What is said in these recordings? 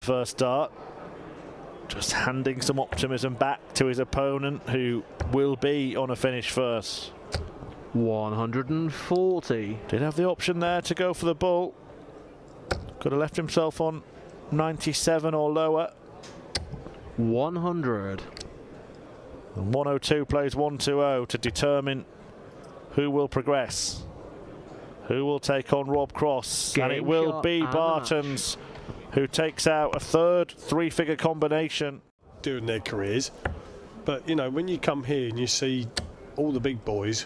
first dart. Just handing some optimism back to his opponent, who will be on a finish first. 140. Did have the option there to go for the bull. Could have left himself on 97 or lower. 100. And 102 plays 120 to determine who will progress. Who will take on Rob Cross? Game and it will shot be and Barton's who takes out a third three-figure combination. Doing their careers. But, you know, when you come here and you see all the big boys,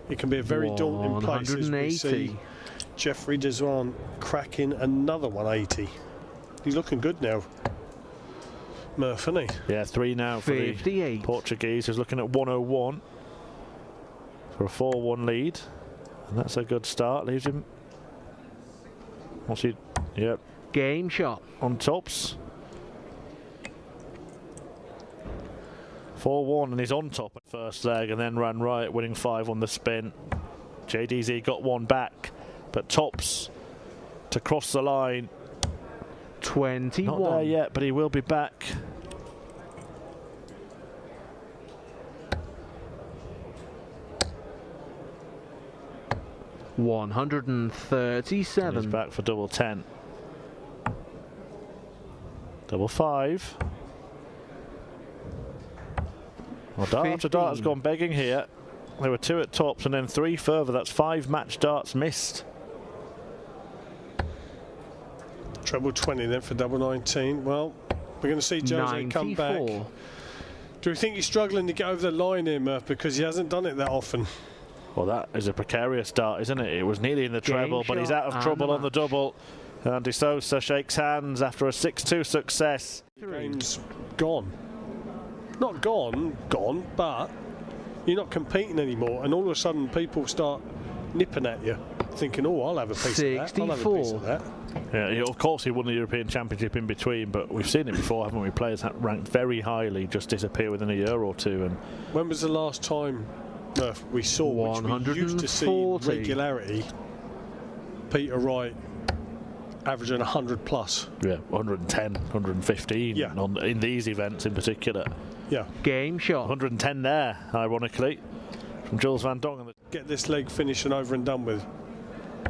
it can be a very daunting place. As we see Jeffrey Deswan cracking another 180. He's looking good now, Murph, isn't he? Yeah, 3 now for 58. the Portuguese, who's looking at 101 for a 4-1 lead. And that's a good start. Leaves him. What's he? Yep. Game shot. On tops. 4-1, and he's on top at first leg, and then ran right, winning 5 on the spin. JDZ got 1 back, but tops to cross the line. 21. Not there yet, but he will be back. $137. He's back for double 10. Double 5. Well, dart after dart has gone begging here. There were 2 at tops and then 3 further. That's 5 match darts missed. Treble 20 then for double 19. Well, we're going to see Jose come back. Do we think he's struggling to get over the line here, Murph, because he hasn't done it that often? Well, that is a precarious start, isn't it? It was nearly in the treble, but he's out of trouble on the double. And De Sousa shakes hands after a 6-2 success. The game's gone. Not gone, but you're not competing anymore, and all of a sudden people start nipping at you, thinking, oh, I'll have a piece of that, I'll have a piece of that. Yeah, of course he won the European Championship in between, but we've seen it before, haven't we? Players that ranked very highly just disappear within a year or two. And when was the last time, Murph, we saw, which we used to see regularity, Peter Wright averaging 100 plus? Yeah, 110, 115 in these events in particular. Yeah. Game shot. 110 there, ironically, from Jules Van Dongen. Get this leg finished and over and done with.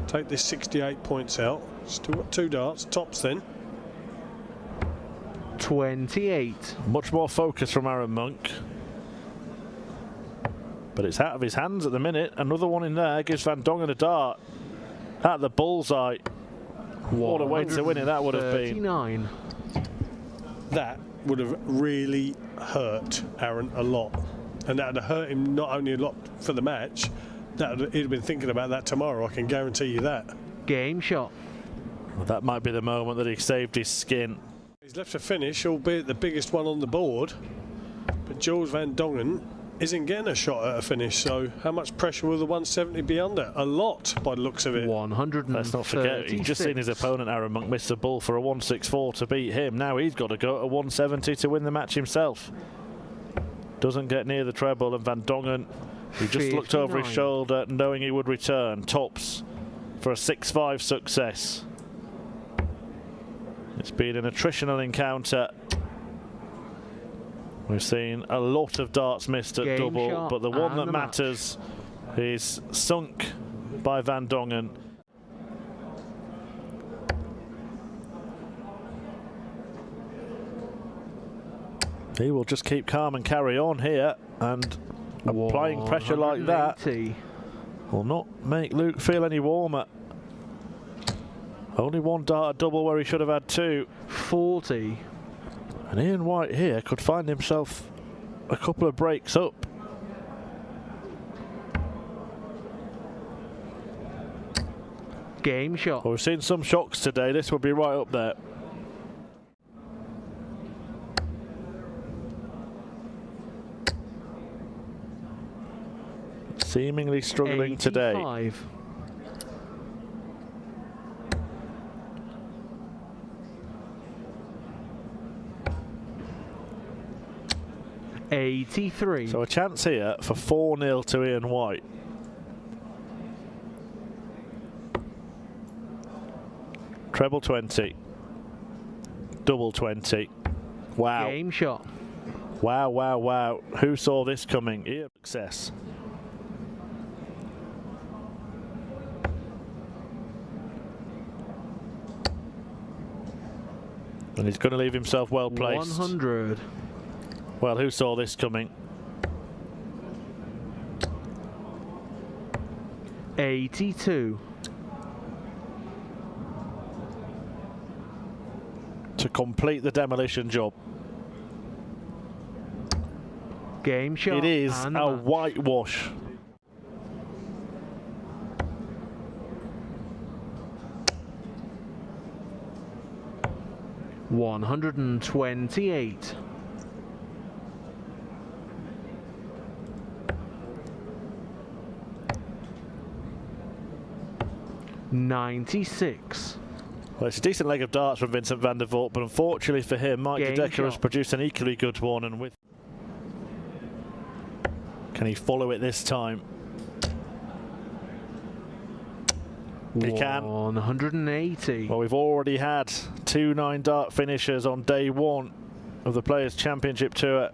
Take this 68 points out. Still got 2 darts. Tops then. 28. Much more focus from Aaron Monk. But it's out of his hands at the minute. Another one in there gives Van Dongen a dart. At the bullseye. What a way to win it that would have been. That would have really hurt Aaron a lot. And that would have hurt him not only a lot for the match, he'd have been thinking about that tomorrow, I can guarantee you that. Game shot. Well, that might be the moment that he saved his skin. He's left to finish, albeit the biggest one on the board. But Jules Van Dongen isn't getting a shot at a finish, so how much pressure will the 170 be under? A lot, by the looks of it. 100. Let's not forget, he's just seen his opponent, Aaron Monk, miss the bull for a 164 to beat him. Now he's got to go at a 170 to win the match himself. Doesn't get near the treble, and Van Dongen, he just looked over his shoulder knowing he would return. Tops for a 6-5 success. It's been an attritional encounter. We've seen a lot of darts missed at double, but the one that matters is sunk by Van Dongen. He will just keep calm and carry on here, and applying pressure like that will not make Luke feel any warmer. Only 1 dart at double where he should have had 2. 40. And Ian White here could find himself a couple of breaks up. Game shot. Well, we've seen some shocks today. This will be right up there. Seemingly struggling 85. today. $83. So a chance here for 4-0 to Ian White. Treble 20. Double 20. Wow. Game shot. Wow, wow, wow. Who saw this coming? Here, success. And he's going to leave himself well placed. 100. Well, who saw this coming? 82. To complete the demolition job. Game shot. It is and a match. whitewash. $128. $96. Well, it's a decent leg of darts from Vincent van der Voort, but unfortunately for him, Mike Game Decker has shot. produced an equally good one. And with, can he follow it this time? He can. 180. Well, we've already had 2 9-dart finishers on day 1 of the Players' Championship Tour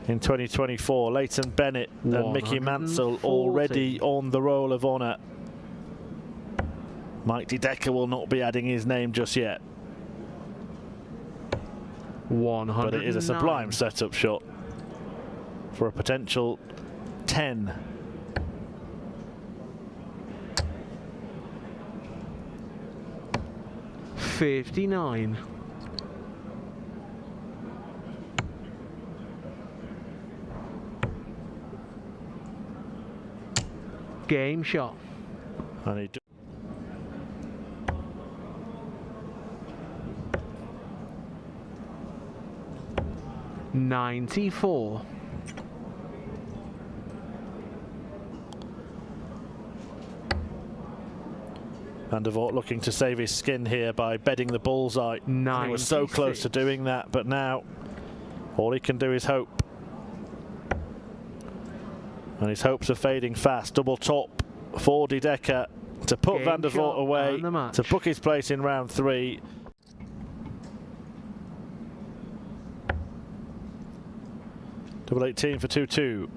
in 2024. Leighton Bennett and Mickey Mansell 140. already on the roll of honour. Mike Decker will not be adding his name just yet. 109. But it is a sublime setup shot for a potential 10. $59. Game shot. And he 94. Van der Voort looking to save his skin here by bedding the bullseye. He was so close to doing that, but now all he can do is hope. And his hopes are fading fast. Double top for De Decker to put Game Van der Voort shot away, and the match. to book his place in round 3. Double 18 for 2-2.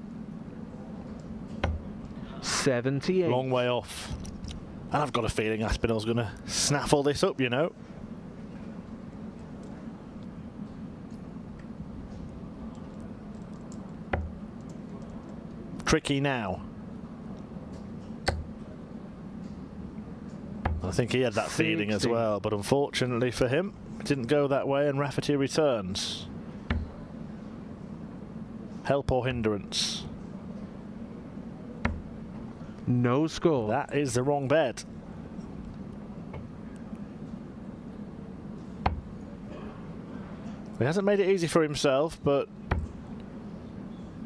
78. Long way off. And I've got a feeling Aspinall's going to snaffle this up, you know. Tricky now. I think he had that feeling as 60. well, but unfortunately for him, it didn't go that way, and Rafferty returns. Help or hindrance? No score. That is the wrong bed. He hasn't made it easy for himself, but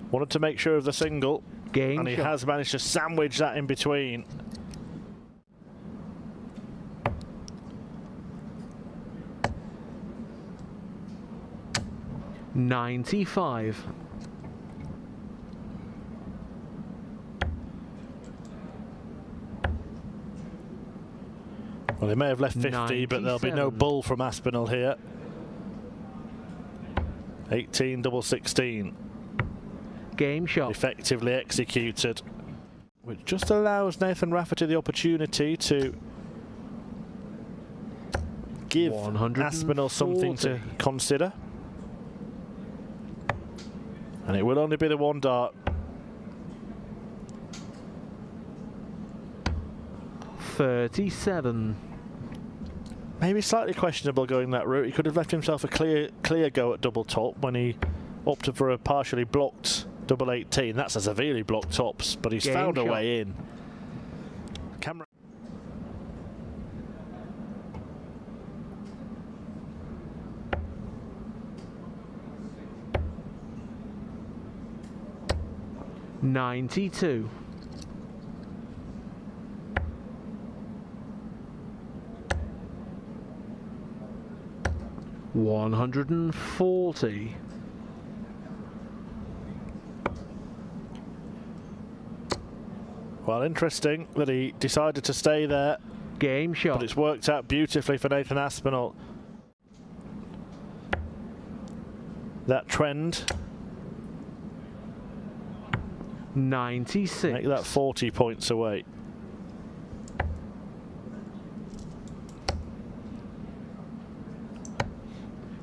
wanted to make sure of the single. Game and he shot. has managed to sandwich that in between. $95. Well, they may have left 50, but there'll be no 97. bull from Aspinall here. 18 double 16. Game shot. Effectively executed, which just allows Nathan Rafferty the opportunity to give 140. Aspinall something to consider. And it will only be the 1 dart. 37. Maybe slightly questionable going that route. He could have left himself a clear go at double top when he opted for a partially blocked double 18. That's a severely blocked tops, but he's Game found a shot. way in. Camera. $92. $140. Well, interesting that he decided to stay there, Game shot. but it's worked out beautifully for Nathan Aspinall. that trend. 96. Make that 40 points away.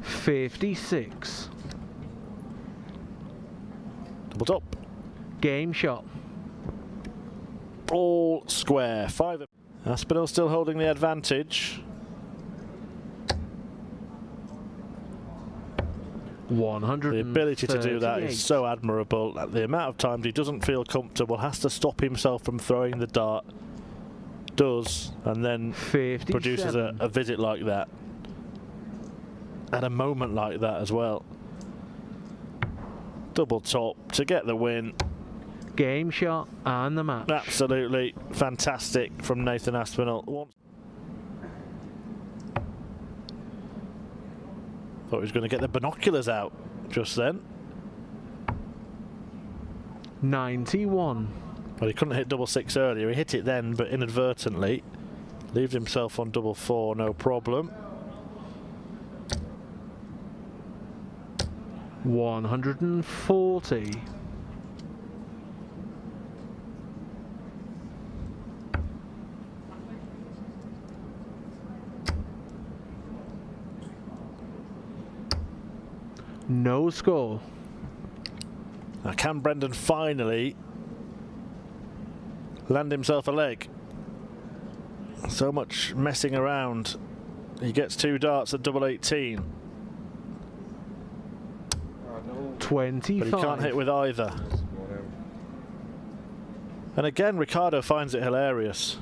$56. Double top. Game shot. All square. 5. Aspinall still holding the advantage. 100. The ability to do that is so admirable. At the amount of times he doesn't feel comfortable, has to stop himself from throwing the dart, does, and then 57. Produces a visit like that. At a moment like that as well. Double top to get the win. Game shot and the match. Absolutely fantastic from Nathan Aspinall. Thought he was going to get the binoculars out just then. 91. Well, he couldn't hit double six earlier. He hit it then, but inadvertently. Leaved himself on double four, no problem. 140. No score. Now, can Brendan finally land himself a leg? So much messing around. He gets 2 darts at double 18. 25. But he can't hit with either. And again, Ricardo finds it hilarious.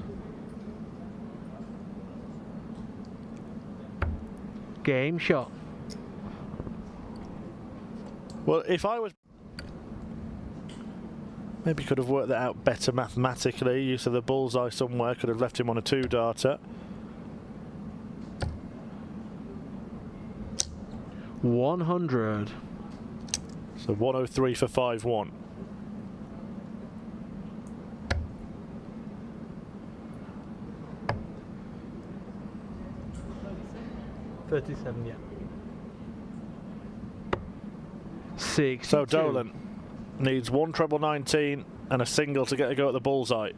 Game shot. Well, if I was... Maybe could have worked that out better mathematically. Use of the bullseye somewhere. Could have left him on a 2-darter. 100. So 103 for 5-1. Yeah. 62. So Dolan needs 1 treble 19 and a single to get a go at the bullseye.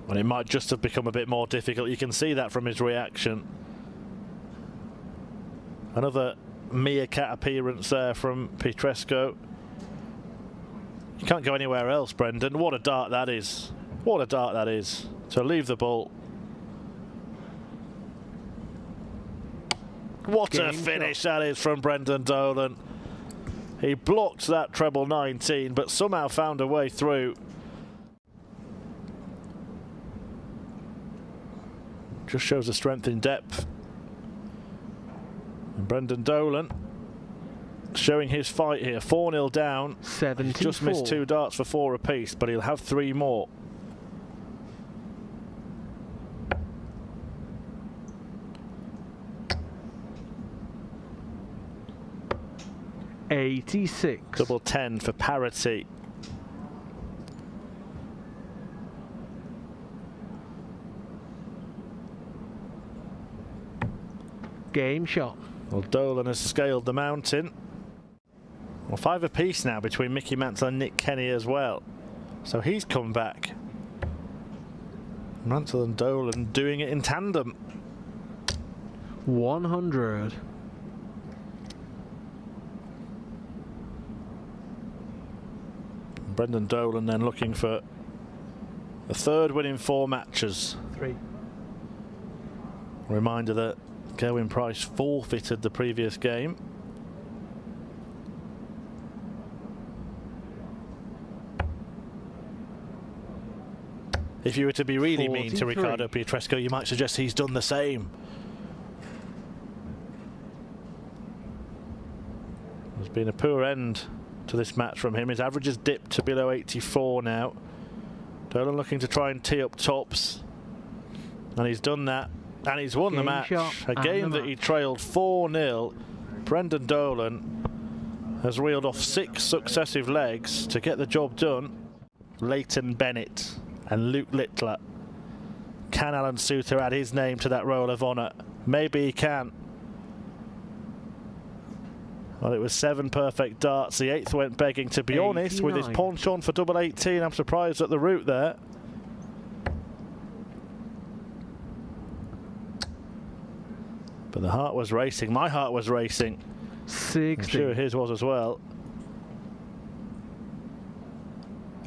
And it might just have become a bit more difficult. You can see that from his reaction. Another meerkat appearance there from Petrescu. You can't go anywhere else, Brendan. What a dart that is. What a dart that is. To leave the ball. What a finish that is from Brendan Dolan. He blocked that treble 19, but somehow found a way through. Just shows the strength in depth. And Brendan Dolan showing his fight here. 4-0 down. 74. Just missed 2 darts for 4 apiece, but he'll have 3 more. $86. Double 10 for parity. Game shot. Well, Dolan has scaled the mountain. Well, 5 apiece now between Mickey Mantle and Nick Kenny as well. So he's come back. Mantle and Dolan doing it in tandem. 100. Brendan Dolan then looking for a 3rd win in 4 matches. 3. Reminder that Gerwyn Price forfeited the previous game. If you were to be really mean to Ricardo Petrescu, you might suggest he's done the same. There's been a poor end to this match from him. His average has dipped to below 84 now. Dolan looking to try and tee up tops. And he's done that. And he's won the match. A game that he trailed 4-0. Brendan Dolan has reeled off 6 successive legs to get the job done. Leighton Bennett and Luke Littler Can Alan Suter add his name to that roll of honour? Maybe he can. Well, it was 7 perfect darts. The 8th went begging. To be honest, with his penchant for double 18, I'm surprised at the route there. But the heart was racing. My heart was racing. 60. I'm sure his was as well.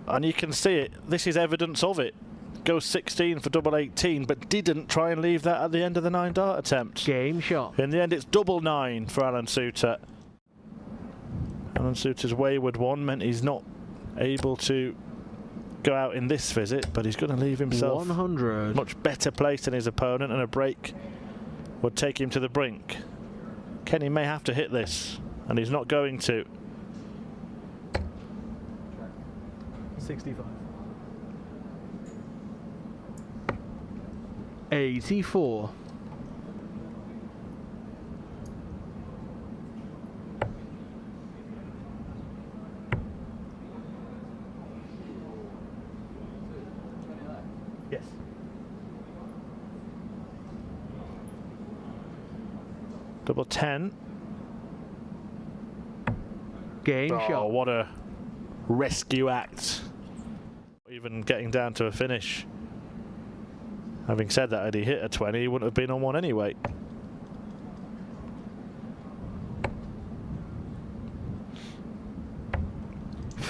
And you can see it. This is evidence of it. Goes 16 for double 18, but didn't try and leave that at the end of the 9 dart attempt. Game shot. In the end, it's double 9 for Alan Suter. Alan Suter's wayward one meant he's not able to go out in this visit, but he's going to leave himself 100. Much better placed than his opponent, and a break would take him to the brink. Kenny may have to hit this, and he's not going to. 65. 84. Yes. Double 10. Game shot. What a rescue act. Even getting down to a finish. Having said that, had he hit a 20, he wouldn't have been on one anyway.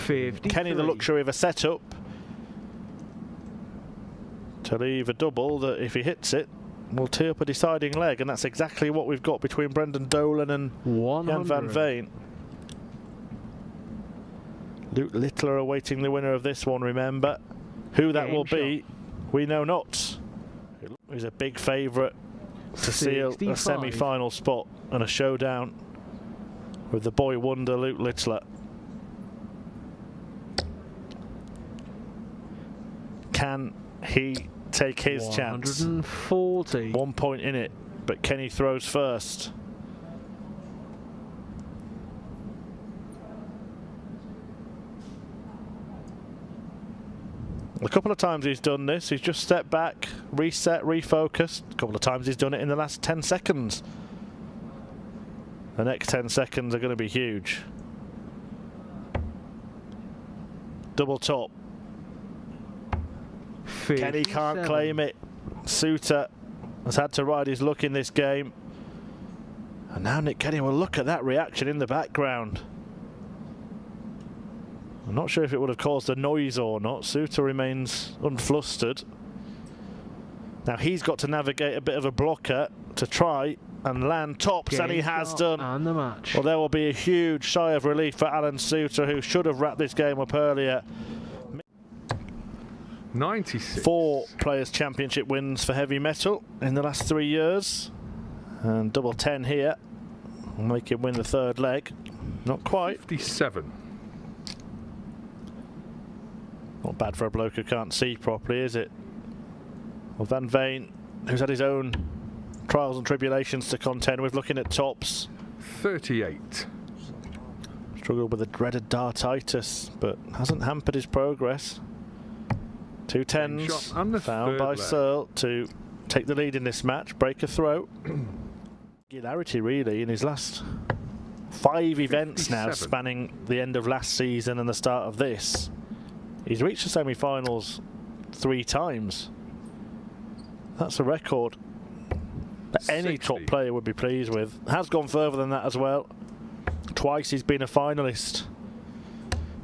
Kenny the luxury of a setup to leave a double that, if he hits it, will tee up a deciding leg, and that's exactly what we've got between Brendan Dolan and Jan van Veen. Luke Littler awaiting the winner of this one, remember. Who that will be, we know not. He's a big favourite to seal a semi-final spot and a showdown with the boy wonder Luke Littler. Can he take his chance? 140. 1 point in it, but Kenny throws first. A couple of times he's done this. He's just stepped back, reset, refocused. A couple of times he's done it in the last 10 seconds. The next 10 seconds are going to be huge. Double top. 57. Kenny can't claim it. Suter has had to ride his luck in this game. And now Nick Kenny will look at that reaction in the background. I'm not sure if it would have caused a noise or not. Suter remains unflustered. Now he's got to navigate a bit of a blocker to try and land tops, and he has done. And the match. Well, there will be a huge sigh of relief for Alan Suter, who should have wrapped this game up earlier. 96. 4 Players' Championship wins for heavy metal in the last 3 years. And double 10 here. Will make him win the 3rd leg. Not quite. 57. Not bad for a bloke who can't see properly, is it? Well, Van Veen, who's had his own trials and tribulations to contend with, looking at tops. 38. Struggled with a dreaded dartitis, but hasn't hampered his progress. 2 10s found by Searle to take the lead in this match, break a throw. Regularity really in his last 5 events now, spanning the end of last season and the start of this. He's reached the semi-finals 3 times. That's a record that any top player would be pleased with. Has gone further than that as well. Twice he's been a finalist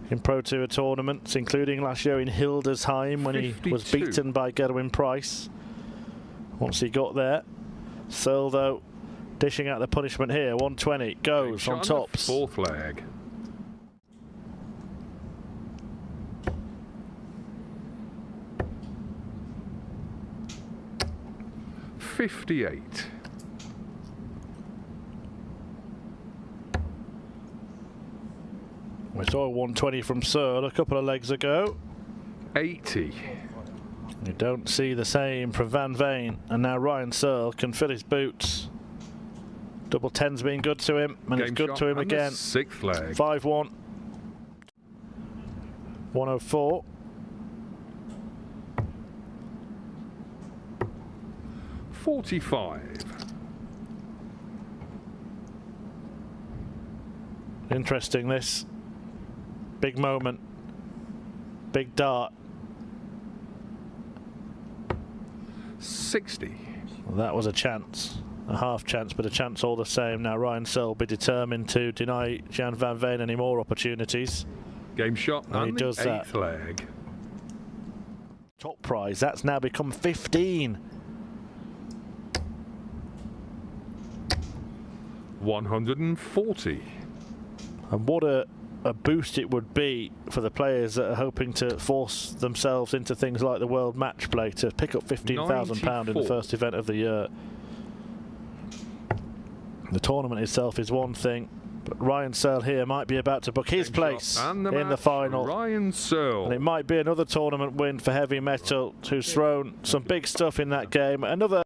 in Pro Tour tournaments, including last year in Hildesheim when 52. He was beaten by Gerwin Price. Once he got there. Searle, though, dishing out the punishment here. 120 goes on tops. 4th leg. $58. We saw a 120 from Searle a couple of legs ago. 80. You don't see the same from Van Veen, and now Ryan Searle can fill his boots. Double 10's been good to him, and it's good to him again. 6th leg. 5-1. 104. 45. Interesting, this. Big moment. Big dart. 60. Well, that was a chance. A half chance, but a chance all the same. Now Ryan Searle will be determined to deny Jan van Veen any more opportunities. Game shot And he and does the that. 8th leg. Top prize, that's now become 15. 140. And what a boost it would be for the players that are hoping to force themselves into things like the World Match Play to pick up £15,000 in the first event of the year. The tournament itself is one thing, but Ryan Searle here might be about to book his place in the final. Ryan Searle. And it might be another tournament win for Heavy Metal, who's thrown some big stuff in that game. Another